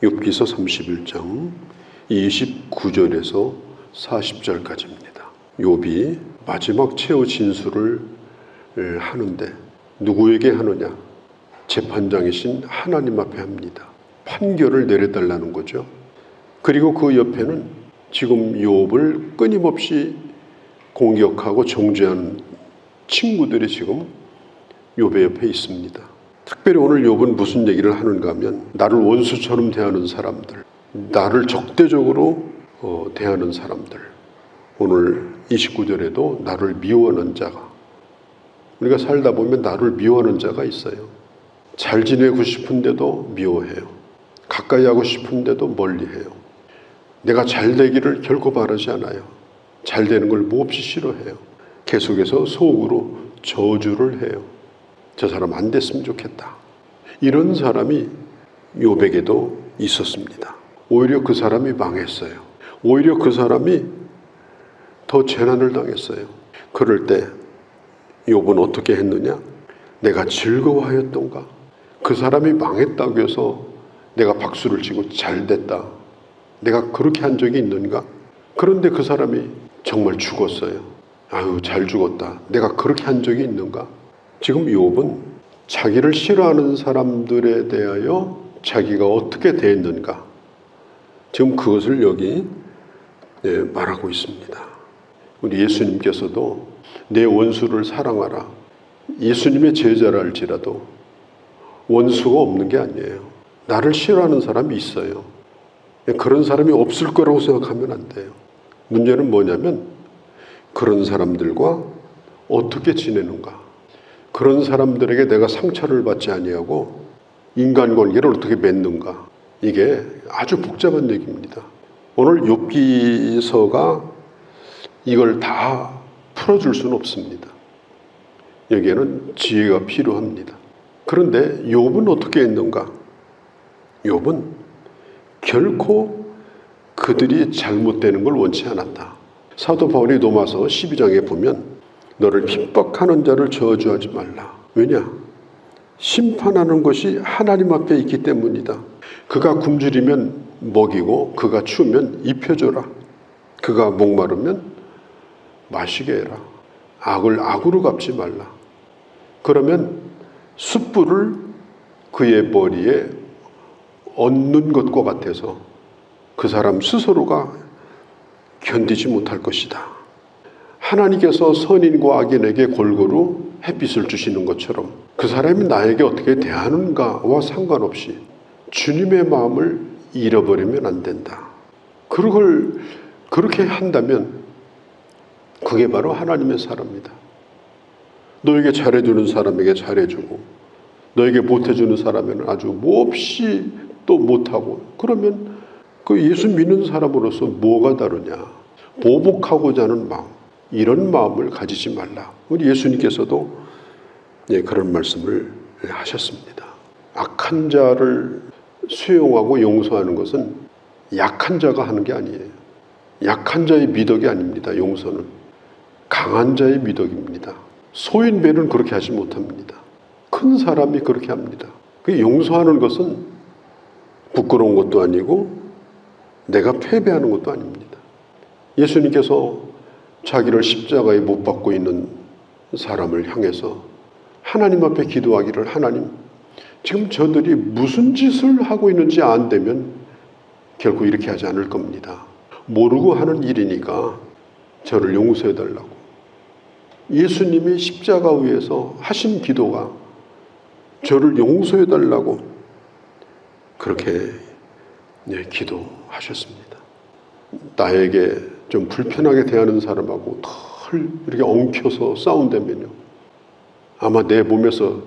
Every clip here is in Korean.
욥기서 31장 29절에서 40절까지입니다. 욥이 마지막 최후 진술을 하는데 누구에게 하느냐? 재판장이신 하나님 앞에 합니다. 판결을 내려달라는 거죠. 그리고 그 옆에는 지금 욥을 끊임없이 공격하고 정죄하는 친구들이 지금 욥의 옆에 있습니다. 특별히 오늘 욥은 무슨 얘기를 하는가 하면 나를 원수처럼 대하는 사람들, 나를 적대적으로 대하는 사람들, 오늘 29절에도 나를 미워하는 자가, 우리가 살다 보면 나를 미워하는 자가 있어요. 잘 지내고 싶은데도 미워해요. 가까이 하고 싶은데도 멀리해요. 내가 잘 되기를 결코 바라지 않아요. 잘 되는 걸 몹시 싫어해요. 계속해서 속으로 저주를 해요. 저 사람 안 됐으면 좋겠다. 이런 사람이 욥에게도 있었습니다. 오히려 그 사람이 망했어요. 오히려 그 사람이 더 재난을 당했어요. 그럴 때 욥은 어떻게 했느냐? 내가 즐거워하였던가? 그 사람이 망했다고 해서 내가 박수를 치고 잘 됐다. 내가 그렇게 한 적이 있는가? 그런데 그 사람이 정말 죽었어요. 아유, 잘 죽었다. 내가 그렇게 한 적이 있는가? 지금 욥은 자기를 싫어하는 사람들에 대하여 자기가 어떻게 대했는가? 지금 그것을 여기 말하고 있습니다. 우리 예수님께서도 내 원수를 사랑하라. 예수님의 제자랄지라도 원수가 없는 게 아니에요. 나를 싫어하는 사람이 있어요. 그런 사람이 없을 거라고 생각하면 안 돼요. 문제는 뭐냐면 그런 사람들과 어떻게 지내는가. 그런 사람들에게 내가 상처를 받지 아니하고 인간관계를 어떻게 맺는가. 이게 아주 복잡한 얘기입니다. 오늘 욥기서가 이걸 다 풀어줄 수는 없습니다. 여기에는 지혜가 필요합니다. 그런데 욥은 어떻게 했는가? 욥은 결코 그들이 잘못되는 걸 원치 않았다. 사도 바울이 로마서 12장에 보면 너를 핍박하는 자를 저주하지 말라. 왜냐? 심판하는 것이 하나님 앞에 있기 때문이다. 그가 굶주리면 먹이고 그가 추우면 입혀줘라. 그가 목마르면 마시게 해라. 악을 악으로 갚지 말라. 그러면 숯불을 그의 머리에 얹는 것과 같아서 그 사람 스스로가 견디지 못할 것이다. 하나님께서 선인과 악인에게 골고루 햇빛을 주시는 것처럼 그 사람이 나에게 어떻게 대하는가와 상관없이 주님의 마음을 잃어버리면 안 된다. 그걸 그렇게 한다면 그게 바로 하나님의 사람입니다. 너에게 잘해주는 사람에게 잘해주고 너에게 못해주는 사람에는 아주 몹시 또 못하고, 그러면 그 예수 믿는 사람으로서 뭐가 다르냐? 보복하고자 하는 마음, 이런 마음을 가지지 말라. 우리 예수님께서도 그런 말씀을 하셨습니다. 악한 자를 수용하고 용서하는 것은 약한 자가 하는 게 아니에요. 약한 자의 미덕이 아닙니다. 용서는 강한 자의 미덕입니다. 소인배는 그렇게 하지 못합니다. 큰 사람이 그렇게 합니다. 그 용서하는 것은 부끄러운 것도 아니고 내가 패배하는 것도 아닙니다. 예수님께서 자기를 십자가에 못 박고 있는 사람을 향해서 하나님 앞에 기도하기를, 하나님, 지금 저들이 무슨 짓을 하고 있는지 안 되면 결코 이렇게 하지 않을 겁니다. 모르고 하는 일이니까 저를 용서해달라고. 예수님이 십자가 위에서 하신 기도가 저를 용서해달라고 그렇게 기도하셨습니다. 나에게 좀 불편하게 대하는 사람하고 덜 이렇게 엉켜서 싸운다면요, 아마 내 몸에서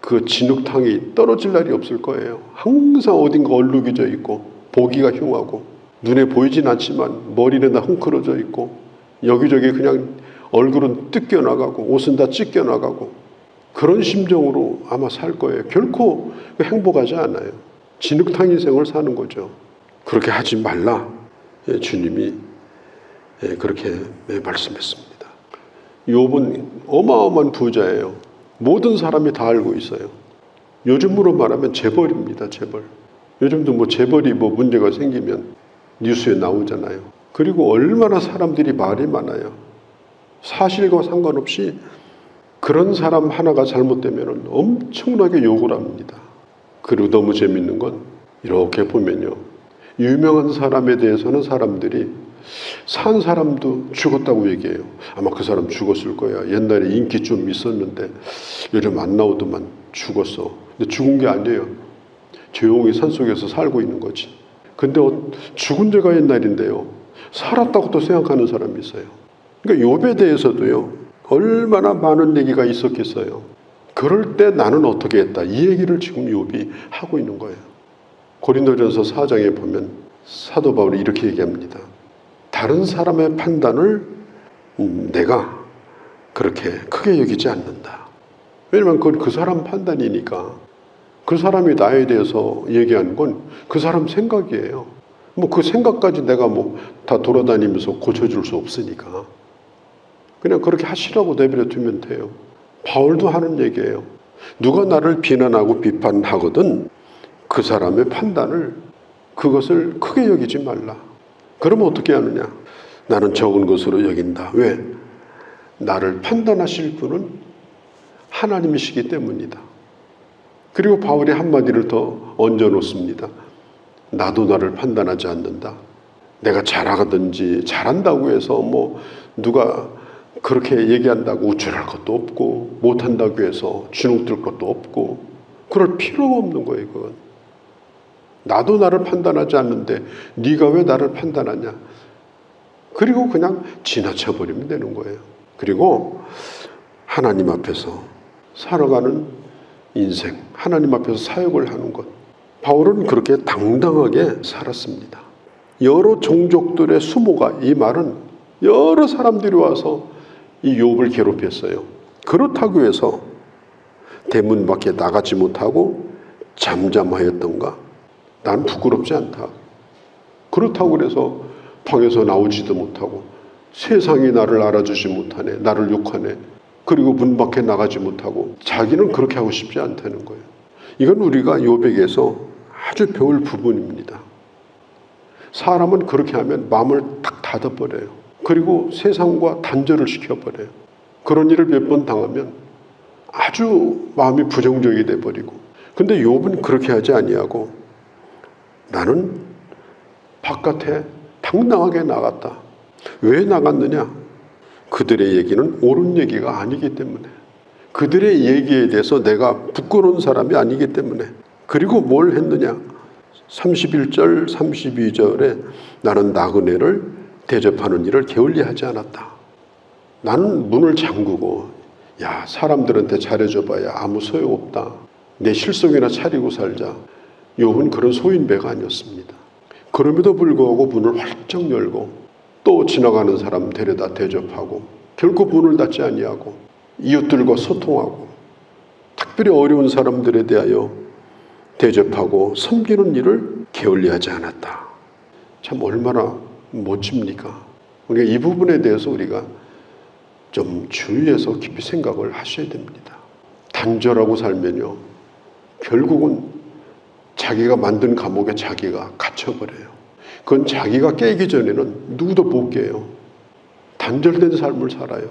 그 진흙탕이 떨어질 날이 없을 거예요. 항상 어딘가 얼룩이져 있고 보기가 흉하고 눈에 보이진 않지만 머리는 다 헝클어져 있고 여기저기 그냥 얼굴은 뜯겨나가고 옷은 다 찢겨나가고 그런 심정으로 아마 살 거예요. 결코 행복하지 않아요. 진흙탕 인생을 사는 거죠. 그렇게 하지 말라. 주님이 그렇게 말씀했습니다. 욥은 어마어마한 부자예요. 모든 사람이 다 알고 있어요. 요즘으로 말하면 재벌입니다. 재벌. 요즘도 뭐 재벌이 뭐 문제가 생기면 뉴스에 나오잖아요. 그리고 얼마나 사람들이 말이 많아요. 사실과 상관없이 그런 사람 하나가 잘못되면 엄청나게 욕을 합니다. 그리고 너무 재밌는 건 이렇게 보면요, 유명한 사람에 대해서는 사람들이 산 사람도 죽었다고 얘기해요. 아마 그 사람 죽었을 거야. 옛날에 인기 좀 있었는데 요즘 안 나오더만 죽었어. 근데 죽은 게 아니에요. 조용히 산속에서 살고 있는 거지. 근데 죽은 지가 옛날인데요, 살았다고 또 생각하는 사람이 있어요. 그러니까 욥에 대해서도요, 얼마나 많은 얘기가 있었겠어요. 그럴 때 나는 어떻게 했다, 이 얘기를 지금 욥이 하고 있는 거예요. 고린도전서 4장에 보면 사도 바울이 이렇게 얘기합니다. 다른 사람의 판단을 내가 그렇게 크게 여기지 않는다. 왜냐면 그건 그 사람 판단이니까. 그 사람이 나에 대해서 얘기하는 건 그 사람 생각이에요. 뭐 그 생각까지 내가 뭐 다 돌아다니면서 고쳐줄 수 없으니까 그냥 그렇게 하시라고 내버려 두면 돼요. 바울도 하는 얘기예요. 누가 나를 비난하고 비판하거든 그 사람의 판단을, 그것을 크게 여기지 말라. 그러면 어떻게 하느냐? 나는 적은 것으로 여긴다. 왜? 나를 판단하실 분은 하나님이시기 때문이다. 그리고 바울이 한마디를 더 얹어 놓습니다. 나도 나를 판단하지 않는다. 내가 잘하든지 잘한다고 해서 뭐 누가 그렇게 얘기한다고 우쭐할 것도 없고, 못한다고 해서 주눅들 것도 없고, 그럴 필요가 없는 거예요. 그건 나도 나를 판단하지 않는데 네가 왜 나를 판단하냐. 그리고 그냥 지나쳐버리면 되는 거예요. 그리고 하나님 앞에서 살아가는 인생, 하나님 앞에서 사역을 하는 것, 바울은 그렇게 당당하게 살았습니다. 여러 종족들의 수모가, 이 말은 여러 사람들이 와서 이 욥을 괴롭혔어요. 그렇다고 해서 대문 밖에 나가지 못하고 잠잠하였던가? 난 부끄럽지 않다. 그렇다고 그래서 방에서 나오지도 못하고 세상이 나를 알아주지 못하네, 나를 욕하네, 그리고 문 밖에 나가지 못하고 자기는 그렇게 하고 싶지 않다는 거예요. 이건 우리가 욥에게서 아주 배울 부분입니다. 사람은 그렇게 하면 마음을 탁 닫아버려요. 그리고 세상과 단절을 시켜버려요. 그런 일을 몇 번 당하면 아주 마음이 부정적이 돼버리고. 근데 욥은 그렇게 하지 아니하고 나는 바깥에 당당하게 나갔다. 왜 나갔느냐? 그들의 얘기는 옳은 얘기가 아니기 때문에, 그들의 얘기에 대해서 내가 부끄러운 사람이 아니기 때문에. 그리고 뭘 했느냐? 31절 32절에 나는 나그네를 대접하는 일을 게을리하지 않았다. 나는 문을 잠그고, 야, 사람들한테 잘해줘봐야 아무 소용없다, 내 실속이나 차리고 살자. 욥은 그런 소인배가 아니었습니다. 그럼에도 불구하고 문을 활짝 열고 또 지나가는 사람 데려다 대접하고, 결코 문을 닫지 아니하고 이웃들과 소통하고 특별히 어려운 사람들에 대하여 대접하고 섬기는 일을 게을리하지 않았다. 참 얼마나 멋집니까? 우리가 이 부분에 대해서 우리가 좀 주의해서 깊이 생각을 하셔야 됩니다. 단절하고 살면요, 결국은 자기가 만든 감옥에 자기가 갇혀버려요. 그건 자기가 깨기 전에는 누구도 못 깨요. 단절된 삶을 살아요.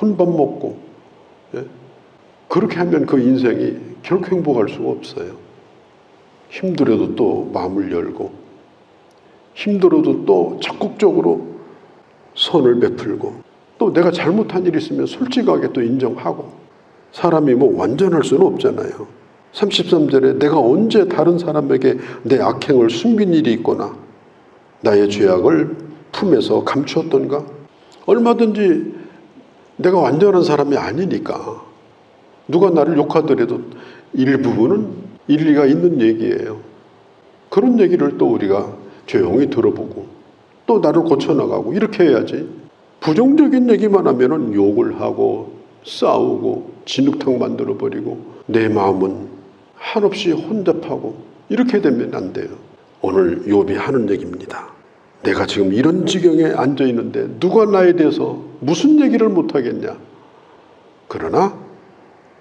혼밥 먹고. 예? 그렇게 하면 그 인생이 결코 행복할 수가 없어요. 힘들어도 또 마음을 열고, 힘들어도 또 적극적으로 선을 베풀고, 또 내가 잘못한 일이 있으면 솔직하게 또 인정하고. 사람이 뭐 완전할 수는 없잖아요. 33절에 내가 언제 다른 사람에게 내 악행을 숨긴 일이 있거나 나의 죄악을 품에서 감추었던가? 얼마든지 내가 완전한 사람이 아니니까 누가 나를 욕하더라도 일부분은 일리가 있는 얘기예요. 그런 얘기를 또 우리가 조용히 들어보고 또 나를 고쳐나가고 이렇게 해야지, 부정적인 얘기만 하면은 욕을 하고 싸우고 진흙탕 만들어버리고 내 마음은 한없이 혼잡하고 이렇게 되면 안 돼요. 오늘 욥이 하는 얘기입니다. 내가 지금 이런 지경에 앉아 있는데 누가 나에 대해서 무슨 얘기를 못하겠냐? 그러나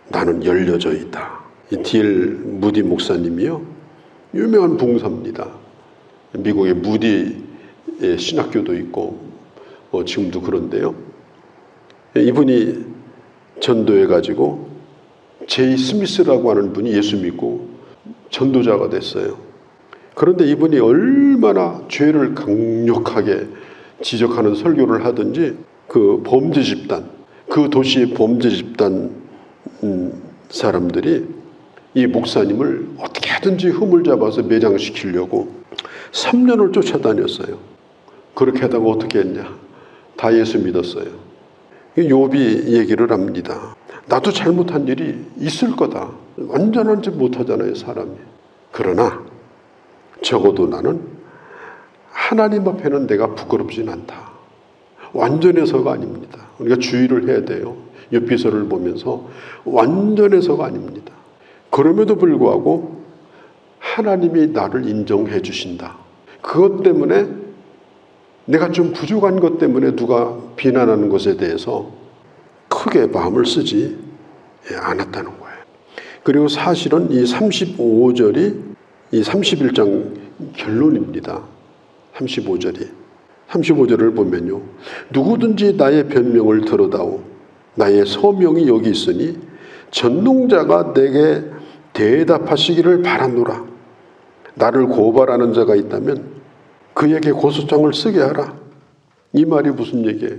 나는 열려져 있다. 이 D.L. 무디 목사님이요, 유명한 봉사입니다. 미국의 무디 신학교도 있고 지금도 그런데요. 이분이 전도해가지고 제이 스미스라고 하는 분이 예수 믿고 전도자가 됐어요. 그런데 이분이 얼마나 죄를 강력하게 지적하는 설교를 하든지 그 범죄 집단, 그 도시의 범죄 집단 사람들이 이 목사님을 어떻게든지 흠을 잡아서 매장시키려고 3년을 쫓아다녔어요. 그렇게 하다가 어떻게 했냐? 다 예수 믿었어요. 욥이 얘기를 합니다. 나도 잘못한 일이 있을 거다. 완전한 짓 못하잖아요, 사람이. 그러나 적어도 나는 하나님 앞에는 내가 부끄럽진 않다. 완전해서가 아닙니다. 우리가 주의를 해야 돼요. 욥기서를 보면서 완전해서가 아닙니다. 그럼에도 불구하고 하나님이 나를 인정해 주신다. 그것 때문에 내가 좀 부족한 것 때문에 누가 비난하는 것에 대해서 크게 마음을 쓰지 않았다는 거예요. 그리고 사실은 이 35절이 이 31장 결론입니다. 35절을 보면요. 누구든지 나의 변명을 들어다오. 나의 소명이 여기 있으니 전능자가 내게 대답하시기를 바라노라. 나를 고발하는 자가 있다면 그에게 고소장을 쓰게 하라. 이 말이 무슨 얘기예요?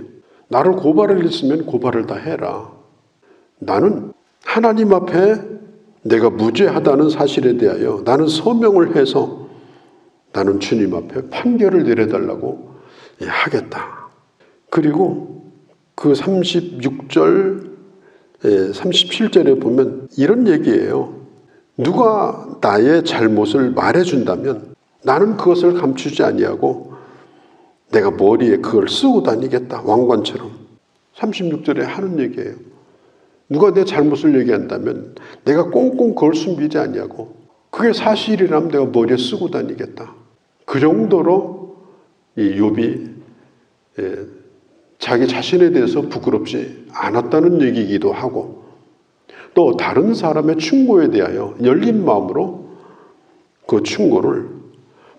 나를 고발할 일 있으면 고발을 다 해라. 나는 하나님 앞에 내가 무죄하다는 사실에 대하여 나는 서명을 해서 나는 주님 앞에 판결을 내려달라고 하겠다. 그리고 그 36절, 37절에 보면 이런 얘기예요. 누가 나의 잘못을 말해준다면 나는 그것을 감추지 아니하고 내가 머리에 그걸 쓰고 다니겠다. 왕관처럼. 36절에 하는 얘기예요. 누가 내 잘못을 얘기한다면 내가 꽁꽁 그걸 숨기지 아니하고 그게 사실이라면 내가 머리에 쓰고 다니겠다. 그 정도로 이 욥이 자기 자신에 대해서 부끄럽지 않았다는 얘기이기도 하고 또 다른 사람의 충고에 대하여 열린 마음으로 그 충고를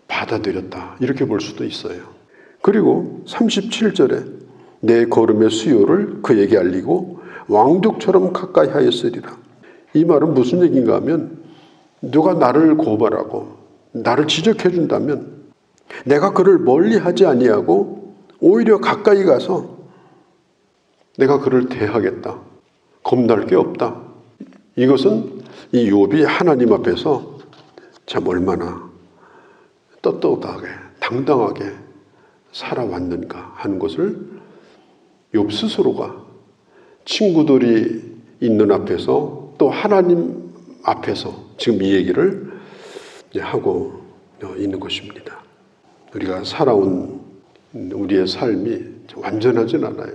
받아들였다. 이렇게 볼 수도 있어요. 그리고 37절에 내 걸음의 수요를 그에게 알리고 왕족처럼 가까이 하였으리라. 이 말은 무슨 얘기인가 하면 누가 나를 고발하고 나를 지적해 준다면 내가 그를 멀리하지 아니하고 오히려 가까이 가서 내가 그를 대하겠다. 겁날 게 없다. 이것은 이 욥이 하나님 앞에서 참 얼마나 떳떳하게 당당하게 살아왔는가 하는 것을 욥 스스로가 친구들이 있는 앞에서 또 하나님 앞에서 지금 이 얘기를 하고 있는 것입니다. 우리가 살아온 우리의 삶이 완전하진 않아요.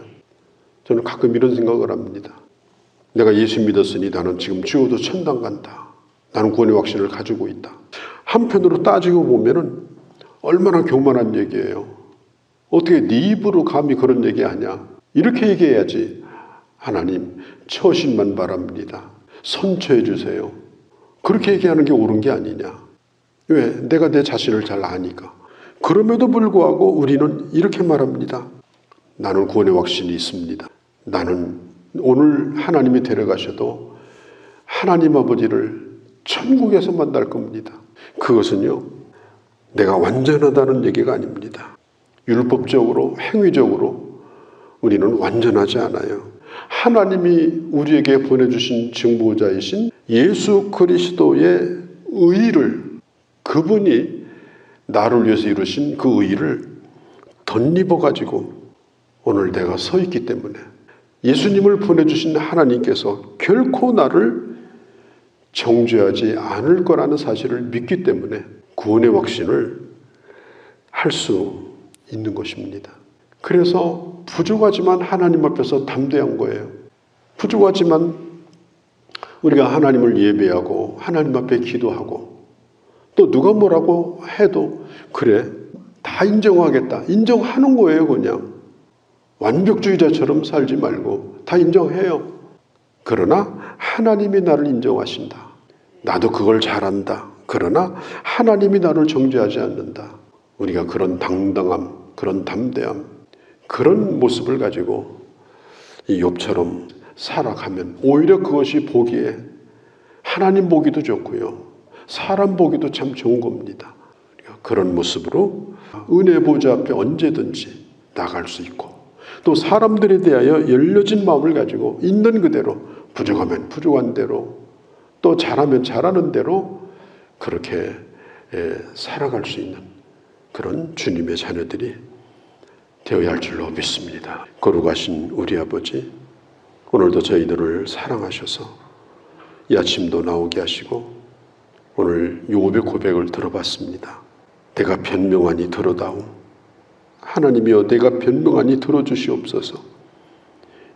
저는 가끔 이런 생각을 합니다. 내가 예수 믿었으니 나는 지금 죽어도 천당 간다. 나는 구원의 확신을 가지고 있다. 한편으로 따지고 보면은 얼마나 교만한 얘기예요. 어떻게 네 입으로 감히 그런 얘기하냐. 이렇게 얘기해야지. 하나님 처신만 바랍니다. 선처해 주세요. 그렇게 얘기하는 게 옳은 게 아니냐. 왜? 내가 내 자신을 잘 아니까. 그럼에도 불구하고 우리는 이렇게 말합니다. 나는 구원의 확신이 있습니다. 나는 오늘 하나님이 데려가셔도 하나님 아버지를 천국에서 만날 겁니다. 그것은요, 내가 완전하다는 얘기가 아닙니다. 율법적으로, 행위적으로 우리는 완전하지 않아요. 하나님이 우리에게 보내주신 증보자이신 예수 그리스도의 의를, 그분이 나를 위해서 이루신 그 의를 덧입어가지고 오늘 내가 서 있기 때문에 예수님을 보내주신 하나님께서 결코 나를 정죄하지 않을 거라는 사실을 믿기 때문에 구원의 확신을 할 수 있는 것입니다. 그래서 부족하지만 하나님 앞에서 담대한 거예요. 부족하지만 우리가 하나님을 예배하고 하나님 앞에 기도하고 또 누가 뭐라고 해도 그래 다 인정하겠다. 인정하는 거예요. 그냥 완벽주의자처럼 살지 말고 다 인정해요. 그러나 하나님이 나를 인정하신다. 나도 그걸 잘한다. 그러나 하나님이 나를 정죄하지 않는다. 우리가 그런 당당함, 그런 담대함, 그런 모습을 가지고 이 욥처럼 살아가면 오히려 그것이 보기에 하나님 보기도 좋고요, 사람 보기도 참 좋은 겁니다. 그런 모습으로 은혜 보좌 앞에 언제든지 나갈 수 있고, 또 사람들에 대하여 열려진 마음을 가지고 있는 그대로, 부족하면 부족한 대로, 또 잘하면 잘하는 대로 그렇게 살아갈 수 있는 그런 주님의 자녀들이 되어야 할 줄로 믿습니다. 거룩하신 우리 아버지, 오늘도 저희들을 사랑하셔서 이 아침도 나오게 하시고 오늘 욥의 고백을 들어봤습니다. 내가 변명하니 들어다오. 하나님이여, 내가 변명하니 들어주시옵소서.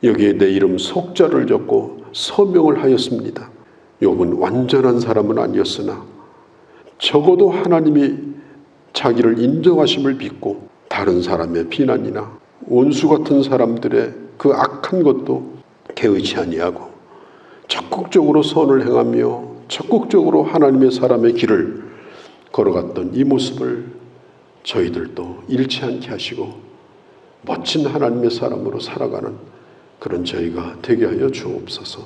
여기에 내 이름 석자를 적고 서명을 하였습니다. 욥은 완전한 사람은 아니었으나 적어도 하나님이 자기를 인정하심을 믿고 다른 사람의 비난이나 원수 같은 사람들의 그 악한 것도 개의치 아니하고 적극적으로 선을 행하며 적극적으로 하나님의 사람의 길을 걸어갔던 이 모습을 저희들도 잃지 않게 하시고 멋진 하나님의 사람으로 살아가는 그런 저희가 되게 하여 주옵소서.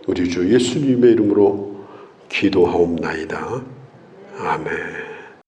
우리 주 예수님의 이름으로 기도하옵나이다. 아멘.